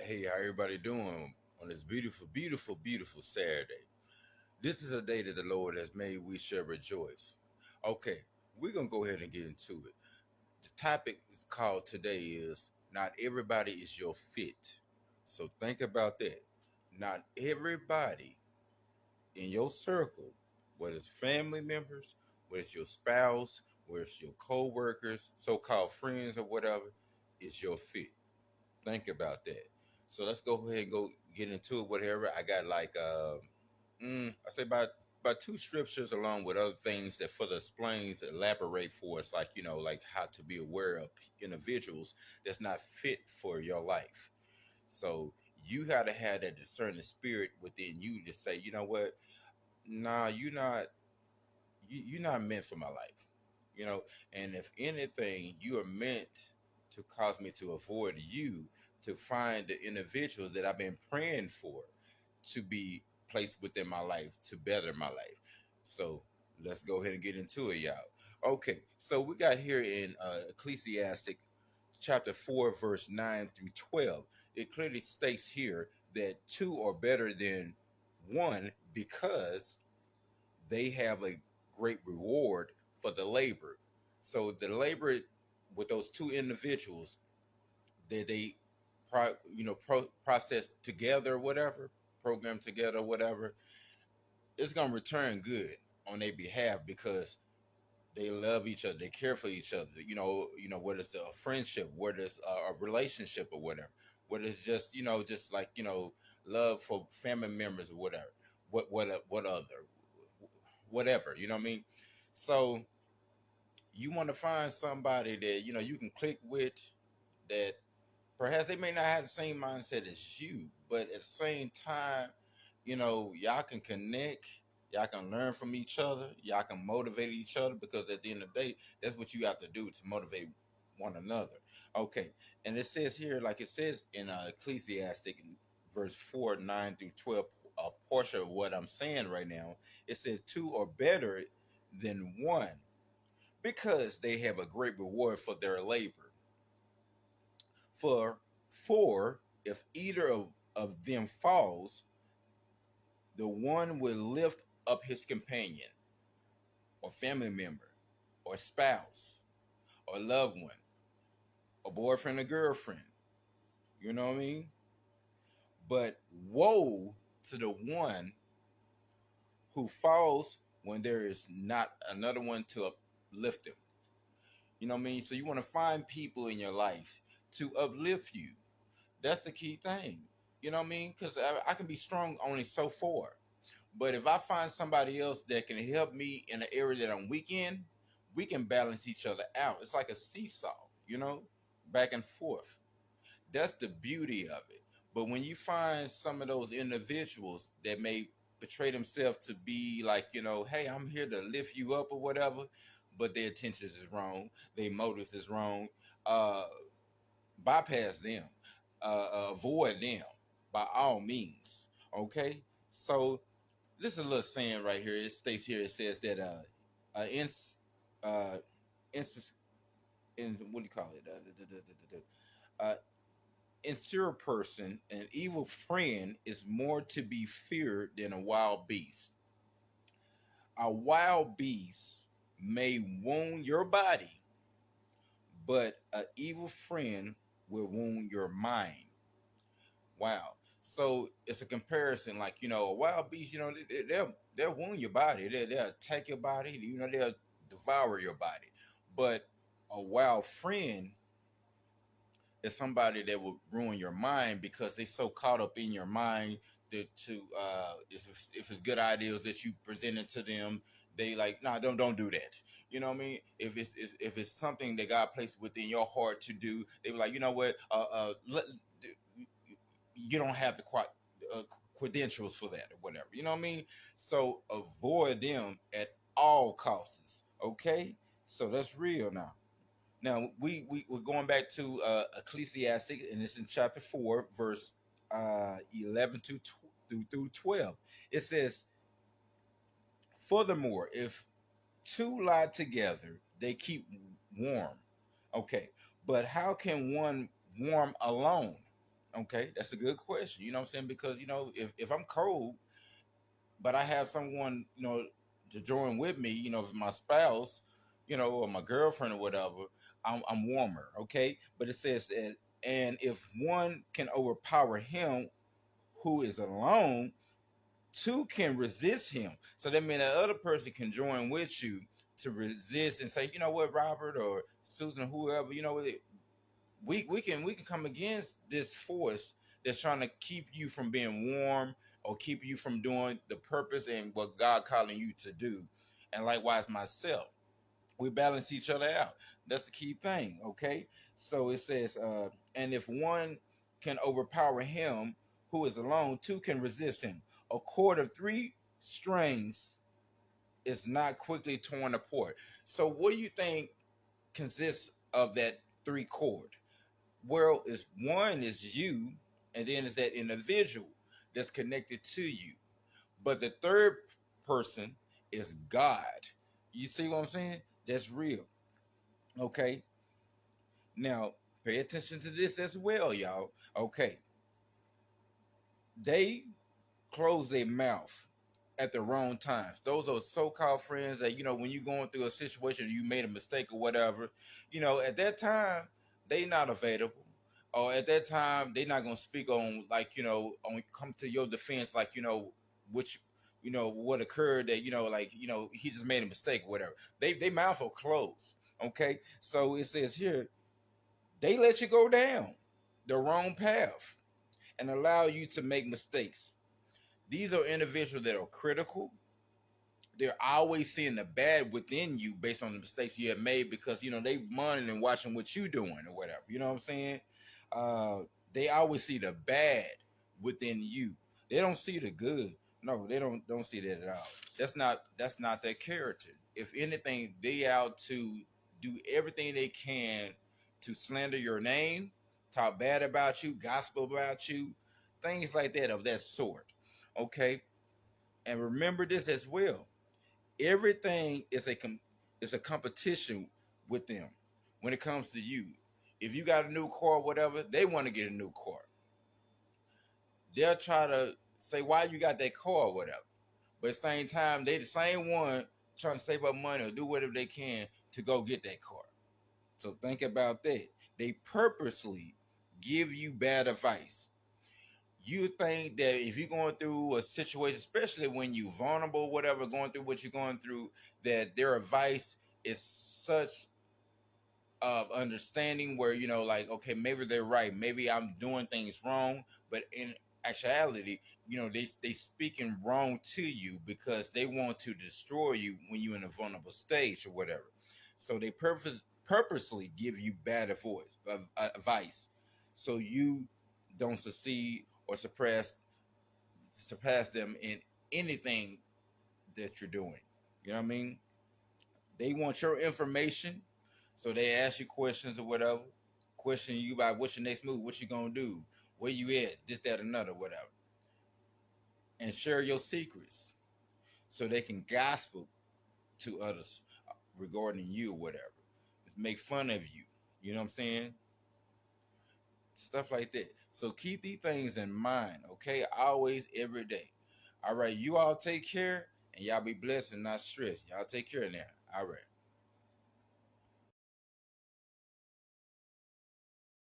Hey, how everybody doing on this beautiful, beautiful, beautiful Saturday? This is a day that the Lord has made. We shall rejoice. Okay, we're gonna go ahead and get into it. The topic is called today is not everybody is your fit. So think about that. Not everybody in your circle, whether it's family members, whether it's your spouse, whether it's your co-workers, so-called friends or whatever, is your fit. Think about that. So let's go ahead and go get into it. Whatever I got, like I say about two scriptures along with other things that further explains, elaborate for us, like like how to be aware of individuals that's not fit for your life. So you got to have that discerning spirit within you to say, you know what, nah, you're not meant for my life, you know. And if anything, you are meant to cause me to avoid you, to find the individuals that I've been praying for to be placed within my life to better my life. So let's go ahead and get into it, y'all. Okay, so we got here in Ecclesiastic chapter 4, verse 9 through 12. It clearly states here that two are better than one because they have a great reward for the labor. So the labor with those two individuals that process together, whatever, program together, whatever, it's gonna return good on their behalf because they love each other, they care for each other. Whether it's a friendship, whether it's a relationship or whatever, whether it's just just like love for family members or whatever. What other whatever, you know what I mean? So you want to find somebody that you can click with, that perhaps they may not have the same mindset as you, but at the same time, y'all can connect, y'all can learn from each other, y'all can motivate each other, because at the end of the day, that's what you have to do to motivate one another. Okay, and it says here, like it says in Ecclesiastic in verse 4, 9 through 12, a portion of what I'm saying right now. It says two are better than one because they have a great reward for their labor. For if either of them falls, the one will lift up his companion or family member or spouse or loved one, a boyfriend or girlfriend. You know what I mean? But woe to the one who falls when there is not another one to uplift him. You know what I mean? So you want to find people in your life to uplift you. That's the key thing. You know what I mean? Because I can be strong only so far. But if I find somebody else that can help me in the area that I'm weak in, we can balance each other out. It's like a seesaw, back and forth. That's the beauty of it. But when you find some of those individuals that may portray themselves to be like, hey, I'm here to lift you up or whatever, but their intentions is wrong, their motives is wrong, uh, bypass them, avoid them by all means. Okay, so this is a little saying right here. It states here. It says that ins uh instance in what do you call it? Insecure person, an evil friend is more to be feared than a wild beast. A wild beast may wound your body, but an evil friend will wound your mind. Wow. So it's a comparison, like a wild beast. They'll wound your body. They'll attack your body. They'll devour your body. But a wild friend is somebody that will ruin your mind because they so caught up in your mind that if it's good ideas that you presented to them, they like, nah, don't do that. You know what I mean? If it's something that God placed within your heart to do, they were like, you know what? You don't have the uh, credentials for that or whatever. You know what I mean? So avoid them at all costs. Okay, so that's real now. Now we're going back to Ecclesiastic, and it's in chapter 4, verse 11 through 12. It says, "Furthermore, if two lie together, they keep warm." Okay, but how can one warm alone? Okay, that's a good question. You know what I'm saying? Because if I'm cold, but I have someone to join with me, if my spouse, or my girlfriend or whatever, I'm warmer. Okay, but it says that, and if one can overpower him who is alone, two can resist him. So that means that other person can join with you to resist and say, you know what, Robert or Susan, whoever, we can come against this force that's trying to keep you from being warm or keep you from doing the purpose and what God calling you to do. And likewise myself. We balance each other out. That's the key thing. Okay. So it says, and if one can overpower him who is alone, two can resist him. A cord of three strings is not quickly torn apart. So what do you think consists of that three cord? Well, is one is you, and then is that individual that's connected to you. But the third person is God. You see what I'm saying? That's real. Okay. Now, pay attention to this as well, y'all. Okay. They close their mouth at the wrong times. Those are so-called friends that when you're going through a situation, you made a mistake or whatever. At that time, they not available, or at that time they not gonna speak on like on come to your defense like which what occurred that like he just made a mistake or whatever. They mouth are closed. Okay, so it says here they let you go down the wrong path and allow you to make mistakes. These are individuals that are critical. They're always seeing the bad within you based on the mistakes you have made because they monitoring and watching what you doing or whatever. You know what I'm saying? Uh, they always see the bad within you. They don't see the good. No, they don't see that at all. That's not their character. If anything, they out to do everything they can to slander your name, talk bad about you, gossip about you, things like that of that sort. Okay, and remember this as well. Everything is a competition with them when it comes to you. If you got a new car, whatever, they want to get a new car. They'll try to say why you got that car or whatever. But at the same time, they the same one trying to save up money or do whatever they can to go get that car. So think about that. They purposely give you bad advice. You think that if you're going through a situation, especially when you're vulnerable, whatever, going through what you're going through, that their advice is such of understanding where like okay, maybe they're right, maybe I'm doing things wrong, but in actuality they speaking wrong to you because they want to destroy you when you're in a vulnerable stage or whatever. So they purposely give you bad advice so you don't succeed or surpass them in anything that you're doing. You know what I mean? They want your information, so they ask you questions or whatever. Question you about what's your next move, what you gonna do, where you at, this, that, another, whatever, and share your secrets so they can gossip to others regarding you or whatever. Just make fun of you. You know what I'm saying? Stuff like that. So keep these things in mind, okay? Always, every day. All right, you all take care and y'all be blessed and not stressed. Y'all take care now. All right.